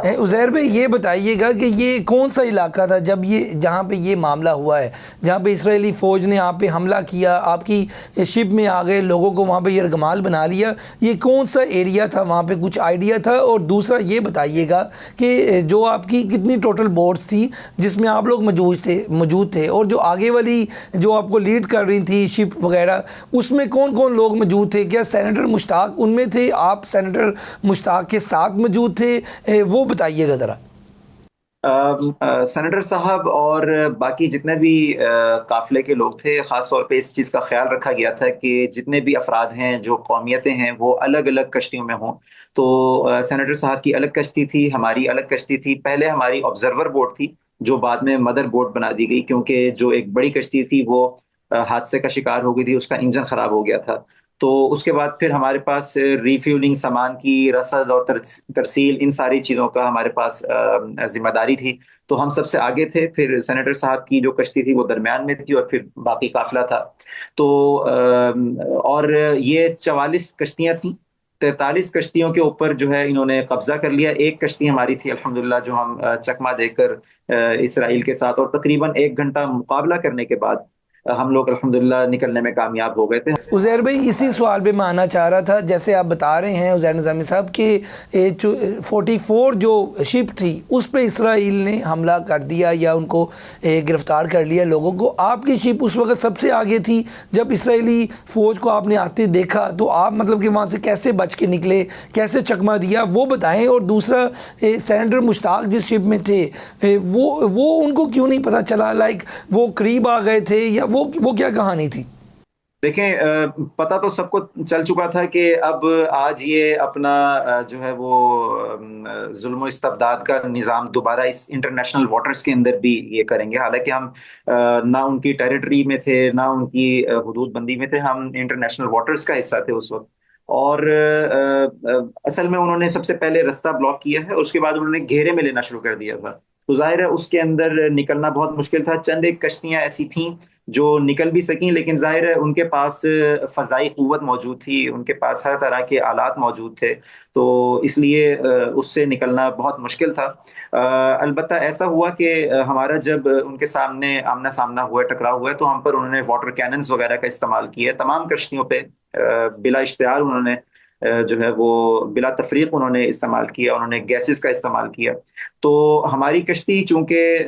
عزیر بھائی یہ بتائیے گا کہ یہ کون سا علاقہ تھا جب یہ جہاں پہ یہ معاملہ ہوا ہے، جہاں پہ اسرائیلی فوج نے آپ پہ حملہ کیا، آپ کی شپ میں آ گئے، لوگوں کو وہاں پہ یرغمال بنا لیا، یہ کون سا ایریا تھا؟ وہاں پہ کچھ آئیڈیا تھا؟ اور دوسرا یہ بتائیے گا کہ جو آپ کی کتنی ٹوٹل بوٹس تھی جس میں آپ لوگ موجود تھے اور جو آگے والی جو آپ کو لیڈ کر رہی تھی شپ وغیرہ، اس میں کون کون لوگ موجود تھے؟ کیا سینیٹر مشتاق ان میں تھے؟ آپ سینیٹر مشتاق کے ساتھ موجود تھے؟ وہ بتائیے گا ذرا۔ سینیٹر صاحب اور باقی جتنے بھی قافلے کے لوگ تھے، خاص طور پہ اس چیز کا خیال رکھا گیا تھا کہ جتنے بھی افراد ہیں جو قومیتیں ہیں وہ الگ الگ کشتیوں میں ہوں۔ تو سینیٹر صاحب کی الگ کشتی تھی، ہماری الگ کشتی تھی۔ پہلے ہماری آبزرور بوٹ تھی جو بعد میں مدر بوٹ بنا دی گئی، کیونکہ جو ایک بڑی کشتی تھی وہ حادثے کا شکار ہو گئی تھی، اس کا انجن خراب ہو گیا تھا۔ تو اس کے بعد پھر ہمارے پاس ریفیولنگ، سامان کی رسد اور ترسیل، ان ساری چیزوں کا ہمارے پاس ذمہ داری تھی۔ تو ہم سب سے آگے تھے، پھر سینیٹر صاحب کی جو کشتی تھی وہ درمیان میں تھی، اور پھر باقی قافلہ تھا۔ تو اور یہ 44 کشتیاں تھیں، 43 کشتیوں کے اوپر جو ہے انہوں نے قبضہ کر لیا۔ ایک کشتی ہماری تھی الحمدللہ جو ہم چکمہ دے کر اسرائیل کے ساتھ، اور تقریباً 1 گھنٹہ مقابلہ کرنے کے بعد ہم لوگ الحمدللہ نکلنے میں کامیاب ہو گئے تھے۔ عزیر بھائی اسی سوال پہ میں آنا چاہ رہا تھا، جیسے آپ بتا رہے ہیں عزیر نظامی صاحب کہ 44 جو شپ تھی اس پہ اسرائیل نے حملہ کر دیا یا ان کو گرفتار کر لیا لوگوں کو۔ آپ کی شپ اس وقت سب سے آگے تھی، جب اسرائیلی فوج کو آپ نے آتے دیکھا تو آپ مطلب کہ وہاں سے کیسے بچ کے نکلے، کیسے چکمہ دیا، وہ بتائیں۔ اور دوسرا سینیٹر مشتاق جس شپ میں تھے وہ ان کو کیوں نہیں پتہ چلا؟ لائک وہ قریب آ گئے تھے یا وہ کیا کہانی تھی؟ دیکھیں، پتہ تو سب کو چل چکا تھا کہ اب آج یہ اپنا جو ہے وہ ظلم و استبداد کا نظام دوبارہ اس انٹرنیشنل واٹرز کے اندر بھی یہ کریں گے۔ حالانکہ ہم نہ ان کی ٹیریٹری میں تھے نہ ان کی حدود بندی میں تھے، ہم انٹرنیشنل واٹرز کا حصہ تھے اس وقت۔ اور اصل میں انہوں نے سب سے پہلے رستہ بلاک کیا ہے، اس کے بعد انہوں نے گھیرے میں لینا شروع کر دیا تھا۔ تو ظاہر ہے اس کے اندر نکلنا بہت مشکل تھا۔ چند ایک کشتیاں ایسی تھیں جو نکل بھی سکیں، لیکن ظاہر ہے ان کے پاس فضائی قوت موجود تھی، ان کے پاس ہر طرح کے آلات موجود تھے، تو اس لیے اس سے نکلنا بہت مشکل تھا۔ البتہ ایسا ہوا کہ ہمارا جب ان کے سامنے آمنا سامنا ہوا، ٹکراؤ ہوا، تو ہم پر انہوں نے واٹر کیننز وغیرہ کا استعمال کیا تمام کشتیوں پہ، بلا اشتہار انہوں نے جو ہے وہ بلا تفریق انہوں نے استعمال کیا، انہوں نے گیسز کا استعمال کیا۔ تو ہماری کشتی چونکہ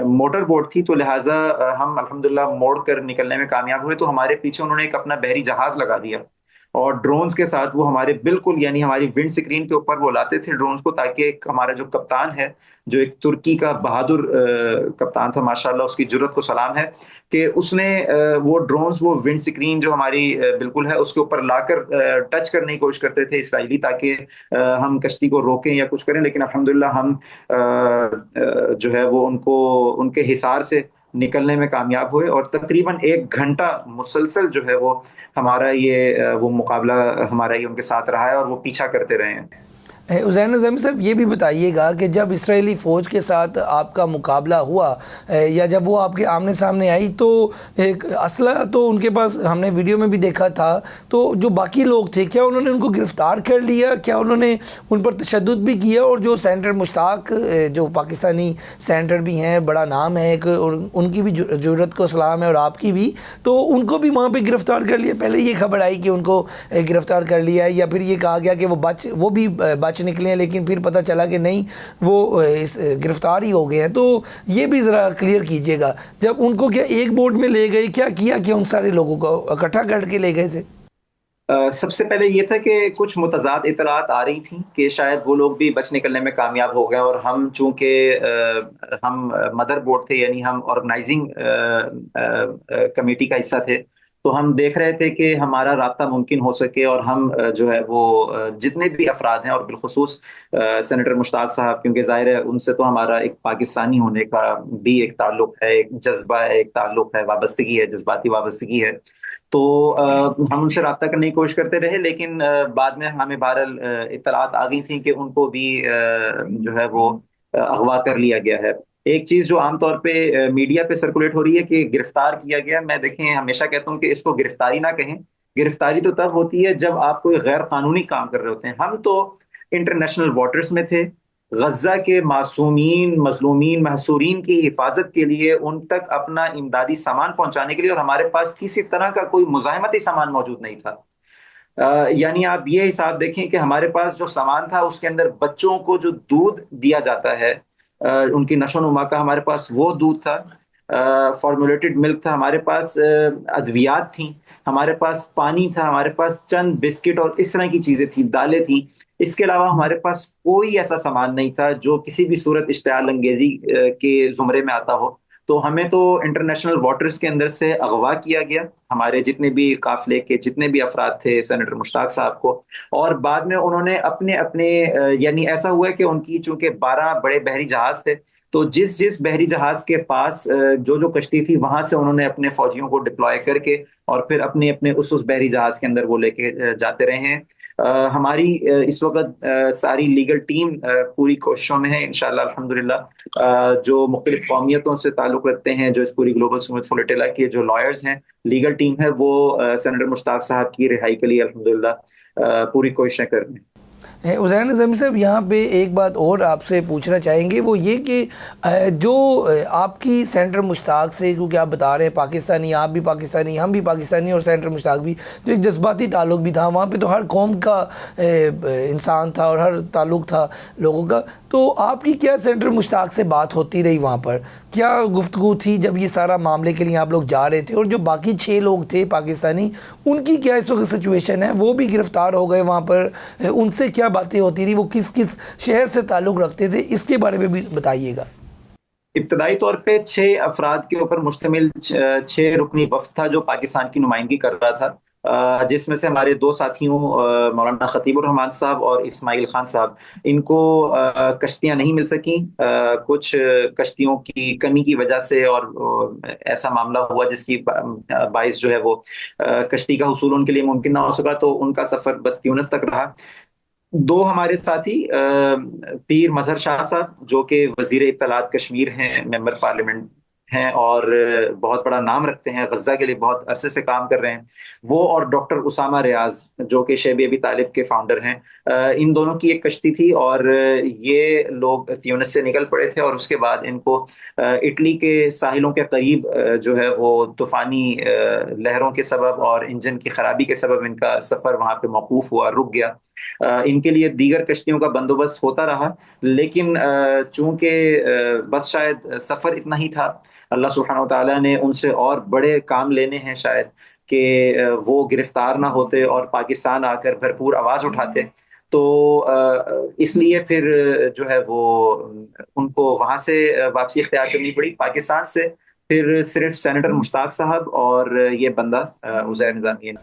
موٹر بوٹ تھی، تو لہٰذا ہم الحمدللہ موڑ کر نکلنے میں کامیاب ہوئے۔ تو ہمارے پیچھے انہوں نے ایک اپنا بحری جہاز لگا دیا، اور ڈرونز کے ساتھ وہ ہمارے بالکل، یعنی ہماری ونڈ سکرین کے اوپر وہ لاتے تھے ڈرونز کو، تاکہ ہمارا جو کپتان ہے، جو ایک ترکی کا بہادر کپتان تھا ماشاءاللہ، اس کی جرت کو سلام ہے کہ اس نے وہ ڈرونز، وہ ونڈ سکرین جو ہماری بالکل ہے اس کے اوپر لا کر ٹچ کرنے کی کوشش کرتے تھے اسرائیلی، تاکہ ہم کشتی کو روکیں یا کچھ کریں، لیکن الحمدللہ ہم جو ہے وہ ان کے حصار سے نکلنے میں کامیاب ہوئے، اور تقریباً 1 گھنٹہ مسلسل جو ہے وہ ہمارا یہ وہ مقابلہ ہمارا یہ ان کے ساتھ رہا ہے، اور وہ پیچھا کرتے رہے ہیں۔ عزیر نظامی صاحب یہ بھی بتائیے گا کہ جب اسرائیلی فوج کے ساتھ آپ کا مقابلہ ہوا یا جب وہ آپ کے آمنے سامنے آئی تو ایک اسلحہ تو ان کے پاس ہم نے ویڈیو میں بھی دیکھا تھا، تو جو باقی لوگ تھے کیا انہوں نے ان کو گرفتار کر لیا؟ کیا انہوں نے ان پر تشدد بھی کیا؟ اور جو سینیٹر مشتاق جو پاکستانی سینیٹر بھی ہیں، بڑا نام ہے ایک، اور ان کی بھی جرت کو سلام ہے اور آپ کی بھی، تو ان کو بھی وہاں پہ گرفتار کر لیا؟ پہلے یہ خبر آئی کہ ان کو گرفتار کر لیا، یا پھر یہ کہا گیا کہ وہ بھی بچ نکلے ہیں، لیکن پھر پتہ چلا کہ نہیں وہ گرفتار ہی ہو گئے ہیں؟ تو یہ بھی ذرا کلیئر کیجئے گا، جب ان کو کیا ایک بوٹ میں لے گئے، کیا کیا کہ ان سارے لوگوں کو اکٹھا کر کے لے گئے تھے؟ سب سے پہلے یہ تھا کہ کچھ متضاد اطلاعات آ رہی تھیں کہ شاید وہ لوگ بھی بچ نکلنے میں کامیاب ہو گئے، اور ہم چونکہ ہم مدر بورڈ تھے، یعنی ہم آرگنائزنگ کمیٹی کا حصہ تھے، تو ہم دیکھ رہے تھے کہ ہمارا رابطہ ممکن ہو سکے، اور ہم جو ہے وہ جتنے بھی افراد ہیں، اور بالخصوص سینیٹر مشتاق صاحب، کیونکہ ظاہر ہے ان سے تو ہمارا ایک پاکستانی ہونے کا بھی ایک تعلق ہے، ایک جذبہ ہے، ایک تعلق ہے، وابستگی ہے، جذباتی وابستگی ہے۔ تو ہم ان سے رابطہ کرنے کی کوشش کرتے رہے، لیکن بعد میں ہمیں بہرحال اطلاعات آ گئی تھیں کہ ان کو بھی جو ہے وہ اغوا کر لیا گیا ہے۔ ایک چیز جو عام طور پہ میڈیا پہ سرکولیٹ ہو رہی ہے کہ گرفتار کیا گیا، میں دیکھیں ہمیشہ کہتا ہوں کہ اس کو گرفتاری نہ کہیں۔ گرفتاری تو تب ہوتی ہے جب آپ کوئی غیر قانونی کام کر رہے ہوتے ہیں۔ ہم تو انٹرنیشنل واٹرز میں تھے، غزہ کے معصومین، مظلومین، محصورین کی حفاظت کے لیے، ان تک اپنا امدادی سامان پہنچانے کے لیے، اور ہمارے پاس کسی طرح کا کوئی مزاحمتی سامان موجود نہیں تھا۔ یعنی آپ یہ حساب دیکھیں کہ ہمارے پاس جو سامان تھا اس کے اندر بچوں کو جو دودھ دیا جاتا ہے ان کی نشو و نما کا، ہمارے پاس وہ دودھ تھا، فارمولیٹڈ ملک تھا، ہمارے پاس ادویات تھیں، ہمارے پاس پانی تھا، ہمارے پاس چند بسکٹ اور اس طرح کی چیزیں تھیں، دالیں تھیں۔ اس کے علاوہ ہمارے پاس کوئی ایسا سامان نہیں تھا جو کسی بھی صورت اشتعال انگیزی کے زمرے میں آتا ہو۔ تو ہمیں تو انٹرنیشنل واٹرز کے اندر سے اغوا کیا گیا، ہمارے جتنے بھی قافلے کے جتنے بھی افراد تھے، سینیٹر مشتاق صاحب کو، اور بعد میں انہوں نے اپنے اپنے یعنی ایسا ہوا کہ ان کی چونکہ 12 بڑے بحری جہاز تھے، تو جس جس بحری جہاز کے پاس جو جو کشتی تھی وہاں سے انہوں نے اپنے فوجیوں کو ڈپلوائے کر کے اور پھر اپنے اپنے اس بحری جہاز کے اندر وہ لے کے جاتے رہے ہیں۔ ہماری اس وقت ساری لیگل ٹیم پوری کوششوں میں ہے، انشاءاللہ الحمدللہ۔ جو مختلف قومیتوں سے تعلق رکھتے ہیں، جو اس پوری گلوبل سمت فلوٹیلا کے جو لائرز ہیں، لیگل ٹیم ہے، وہ سینیٹر مشتاق صاحب کی رہائی کے لیے الحمدللہ پوری کوششیں کر رہے ہیں۔ عزیر نظامی صاحب، یہاں پہ ایک بات اور آپ سے پوچھنا چاہیں گے، وہ یہ کہ جو آپ کی سینیٹر مشتاق سے، کیونکہ آپ بتا رہے ہیں پاکستانی، آپ بھی پاکستانی، ہم بھی پاکستانی، اور سینیٹر مشتاق بھی، تو ایک جذباتی تعلق بھی تھا وہاں پہ، تو ہر قوم کا انسان تھا اور ہر تعلق تھا لوگوں کا۔ تو آپ کی کیا سینیٹر مشتاق سے بات ہوتی رہی وہاں پر؟ کیا گفتگو تھی جب یہ سارا معاملے کے لیے آپ لوگ جا رہے تھے؟ اور جو باقی 6 لوگ تھے پاکستانی، ان کی کیا اس وقت سچویشن ہے؟ وہ بھی گرفتار ہو گئے وہاں پر، ان سے کیا باتیں ہوتی رہی؟ وہ کس کس شہر سے تعلق رکھتے تھے؟ اس کے بارے میں بھی بتائیے گا۔ ابتدائی طور پہ 6 افراد کے اوپر مشتمل 6 رکنی وفد تھا جو پاکستان کی نمائندگی کر رہا تھا، جس میں سے ہمارے 2 ساتھیوں مولانا خطیب الرحمان صاحب اور اسماعیل خان صاحب، ان کو کشتیاں نہیں مل سکیں، کچھ کشتیوں کی کمی کی وجہ سے، اور ایسا معاملہ ہوا جس کی باعث جو ہے وہ کشتی کا حصول ان کے لیے ممکن نہ ہو سکا، تو ان کا سفر بس تیونس تک رہا۔ 2 ہمارے ساتھی پیر مظہر شاہ صاحب جو کہ وزیر اطلاعات کشمیر ہیں، ممبر پارلیمنٹ ہیں، اور بہت بڑا نام رکھتے ہیں، غزہ کے لیے بہت عرصے سے کام کر رہے ہیں، وہ اور ڈاکٹر اسامہ ریاض جو کہ شیب ابی طالب کے فاؤنڈر ہیں، ان دونوں کی ایک کشتی تھی، اور یہ لوگ تیونس سے نکل پڑے تھے، اور اس کے بعد ان کو اٹلی کے ساحلوں کے قریب جو ہے وہ طوفانی لہروں کے سبب اور انجن کی خرابی کے سبب ان کا سفر وہاں پہ موقوف ہوا، رک گیا۔ ان کے لیے دیگر کشتیوں کا بندوبست ہوتا رہا، لیکن چونکہ بس شاید سفر اتنا ہی تھا، اللہ سبحانہ وتعالیٰ نے ان سے اور بڑے کام لینے ہیں شاید، کہ وہ گرفتار نہ ہوتے اور پاکستان آ کر بھرپور آواز اٹھاتے، تو اس لیے پھر جو ہے وہ ان کو وہاں سے واپسی اختیار کرنی پڑی، پاکستان سے پھر صرف سینیٹر مشتاق صاحب اور یہ بندہ عزیر نظامی